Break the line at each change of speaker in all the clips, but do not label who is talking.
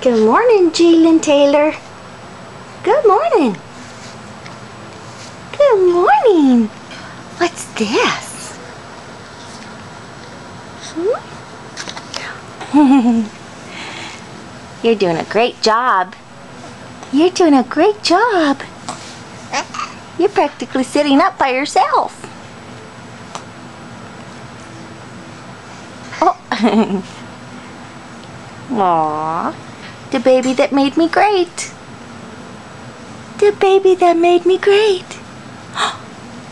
Good morning, Jalen Taylor. Good morning. Good morning. What's this? You're doing a great job. You're doing a great job. You're practically sitting up by yourself. Oh. Aww. The baby that made me great. The baby that made me great.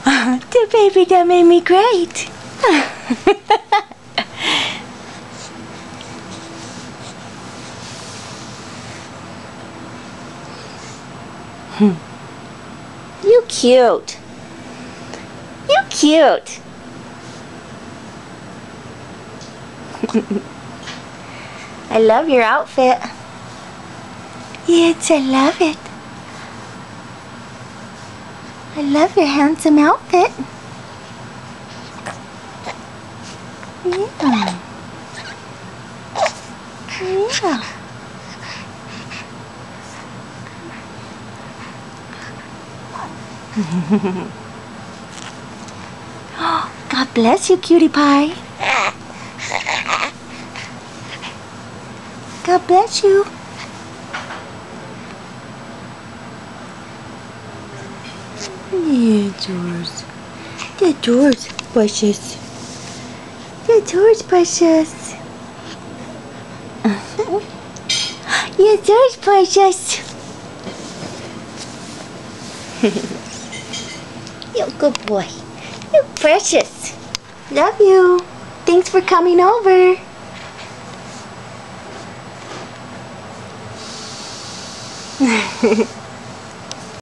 The baby that made me great. You cute. You cute. I love your outfit. Yes, I love it. I love your handsome outfit. Yeah. Yeah. God bless you, cutie pie. God bless you. Yeah, George. Yeah, George, precious. Yeah, George, precious. Yeah, George, precious. You're a good boy. You're precious. Love you. Thanks for coming over.